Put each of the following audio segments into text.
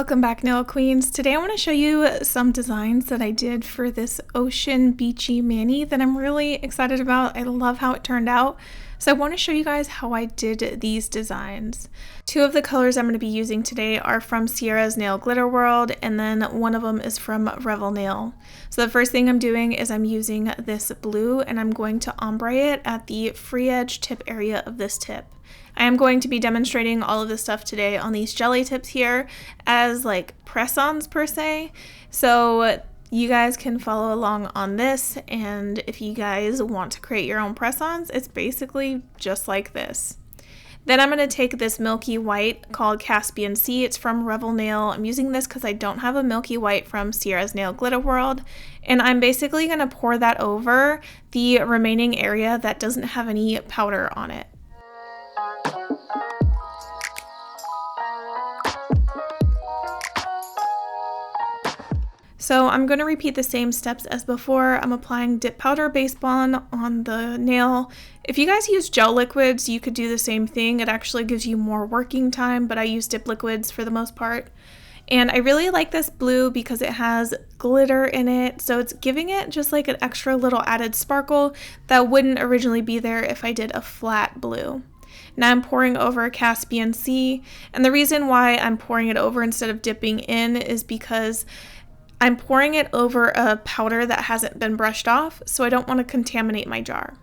Welcome back, Nail Queens. Today I want to show you some designs that I did for this ocean beachy mani that I'm really excited about. I love how it turned out. So I want to show you guys how I did these designs. Two of the colors I'm going to be using today are from Ciara's Nail Glitter World, and then one of them is from Revel Nail. So the first thing I'm doing is I'm using this blue and I'm going to ombre it at the free edge tip area of this tip. I am going to be demonstrating all of this stuff today on these jelly tips here as like press-ons per se. So you guys can follow along on this, and if you guys want to create your own press-ons, it's basically just like this. Then I'm going to take this milky white called Caspian Sea. It's from Revel Nail. I'm using this because I don't have a milky white from Ciara's Nail Glitter World. And I'm basically going to pour that over the remaining area that doesn't have any powder on it. So I'm going to repeat the same steps as before. I'm applying dip powder base bond on the nail. If you guys use gel liquids, you could do the same thing. It actually gives you more working time, but I use dip liquids for the most part. And I really like this blue because it has glitter in it, so it's giving it just like an extra little added sparkle that wouldn't originally be there if I did a flat blue. Now I'm pouring over Caspian Sea, and the reason why I'm pouring it over instead of dipping in is because I'm pouring it over a powder that hasn't been brushed off, so I don't want to contaminate my jar.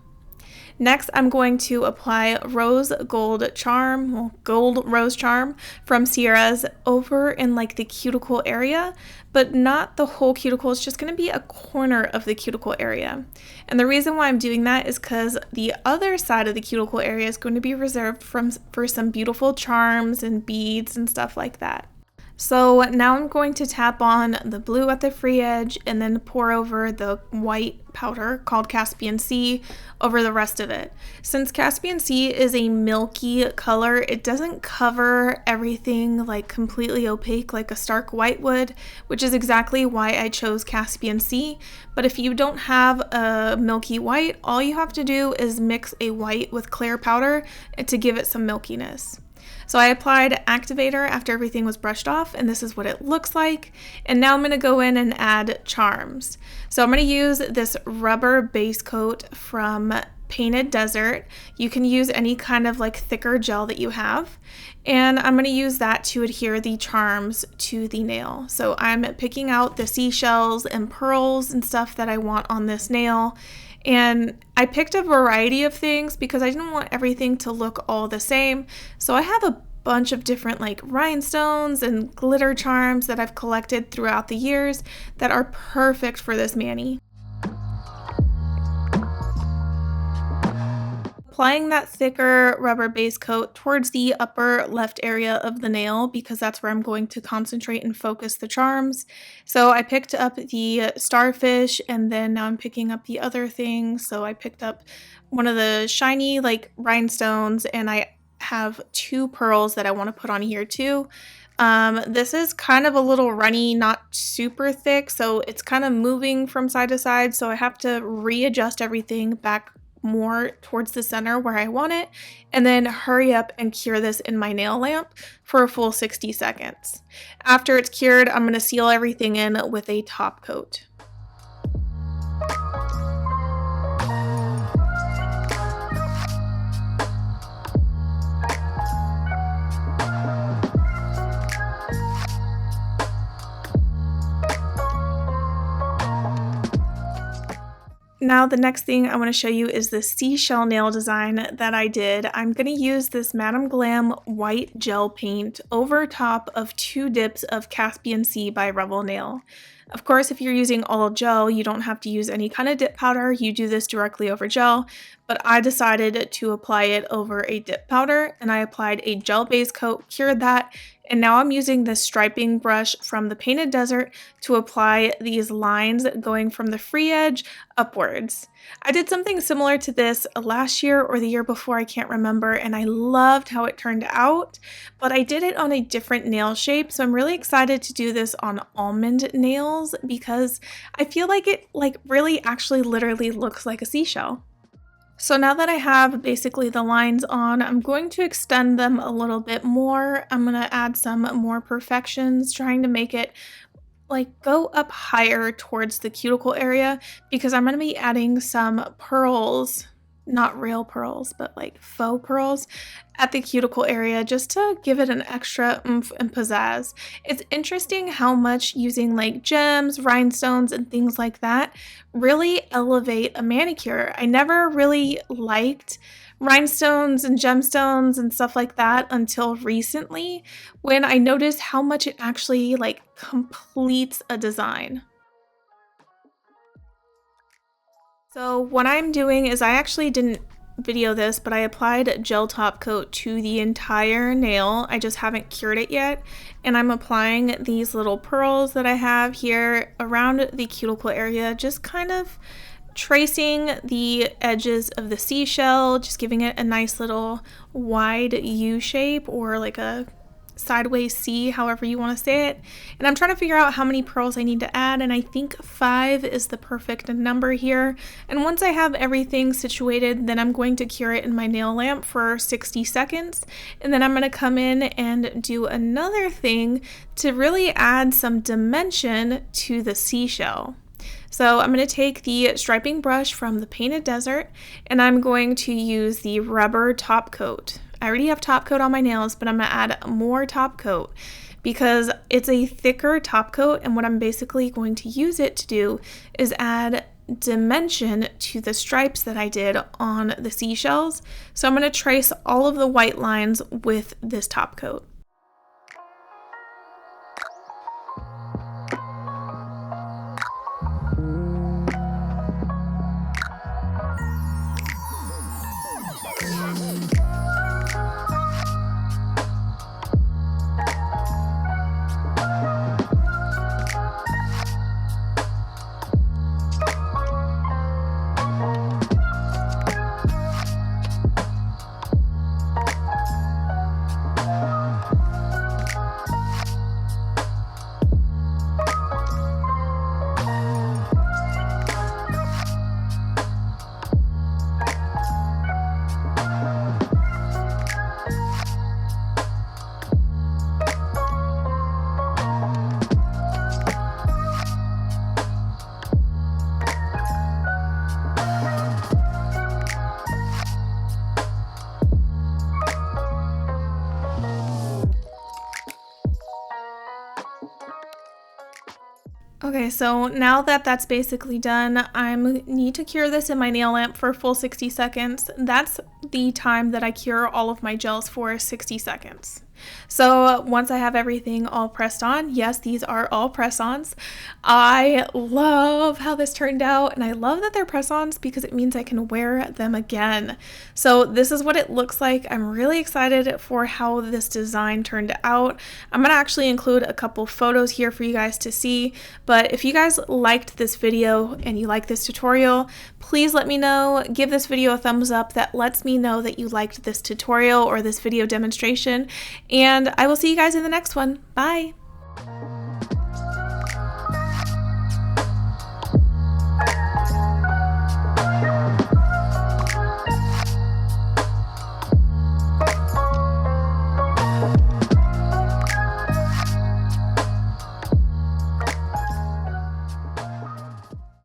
Next, I'm going to apply Rose Gold Charm, Gold Rose Charm from Ciara's over in like the cuticle area, but not the whole cuticle. It's just going to be a corner of the cuticle area. And the reason why I'm doing that is because the other side of the cuticle area is going to be reserved for some beautiful charms and beads and stuff like that. So now I'm going to tap on the blue at the free edge and then pour over the white powder called Caspian Sea over the rest of it. Since Caspian Sea is a milky color, it doesn't cover everything like completely opaque like a stark white would, which is exactly why I chose Caspian Sea. But if you don't have a milky white, all you have to do is mix a white with clear powder to give it some milkiness. So I applied activator after everything was brushed off, and this is what it looks like. And now I'm going to go in and add charms. So I'm going to use this rubber base coat from Painted Desert. You can use any kind of like thicker gel that you have. And I'm going to use that to adhere the charms to the nail. So I'm picking out the seashells and pearls and stuff that I want on this nail. And I picked a variety of things because I didn't want everything to look all the same. So I have a bunch of different like rhinestones and glitter charms that I've collected throughout the years that are perfect for this mani. Applying that thicker rubber base coat towards the upper left area of the nail because that's where I'm going to concentrate and focus the charms. So I picked up the starfish, and then now I'm picking up the other things. So I picked up one of the shiny like rhinestones, and I have two pearls that I want to put on here too. This is kind of a little runny, not super thick, so it's kind of moving from side to side, so I have to readjust everything back more towards the center where I want it, and then hurry up and cure this in my nail lamp for a full 60 seconds. After it's cured, I'm going to seal everything in with a top coat. Now the next thing I want to show you is the seashell nail design that I did. I'm going to use this Madame Glam white gel paint over top of two dips of Caspian Sea by Revel Nail. Of course, if you're using all gel, you don't have to use any kind of dip powder. You do this directly over gel, but I decided to apply it over a dip powder, and I applied a gel base coat, cured that, and now I'm using this striping brush from the Painted Desert to apply these lines going from the free edge upwards. I did something similar to this last year or the year before, I can't remember, and I loved how it turned out, but I did it on a different nail shape, so I'm really excited to do this on almond nails because I feel like it really actually literally looks like a seashell. So now that I have basically the lines on, I'm going to extend them a little bit more. I'm going to add some more perfections, trying to make it like go up higher towards the cuticle area because I'm going to be adding some pearls, not real pearls, but like faux pearls at the cuticle area just to give it an extra oomph and pizzazz. It's interesting how much using like gems, rhinestones, and things like that really elevate a manicure. I never really liked rhinestones and gemstones and stuff like that until recently when I noticed how much it actually like completes a design. So what I'm doing is I actually didn't video this, but I applied gel top coat to the entire nail. I just haven't cured it yet. And I'm applying these little pearls that I have here around the cuticle area, just kind of tracing the edges of the seashell, just giving it a nice little wide U shape or like a sideways C, however you want to say it. And I'm trying to figure out how many pearls I need to add, and I think 5 is the perfect number here. And once I have everything situated, then I'm going to cure it in my nail lamp for 60 seconds. And then I'm going to come in and do another thing to really add some dimension to the seashell. So I'm going to take the striping brush from the Painted Desert, and I'm going to use the rubber top coat. I already have top coat on my nails, but I'm going to add more top coat because it's a thicker top coat, and what I'm basically going to use it to do is add dimension to the stripes that I did on the seashells. So I'm going to trace all of the white lines with this top coat. Okay, so now that that's basically done, I need to cure this in my nail lamp for a full 60 seconds. That's the time that I cure all of my gels for, 60 seconds. So once I have everything all pressed on, yes, these are all press-ons. I love how this turned out, and I love that they're press-ons because it means I can wear them again. So this is what it looks like. I'm really excited for how this design turned out. I'm gonna actually include a couple photos here for you guys to see, but if you guys liked this video and you like this tutorial, please let me know. Give this video a thumbs up. That lets me know that you liked this tutorial or this video demonstration. And I will see you guys in the next one. Bye!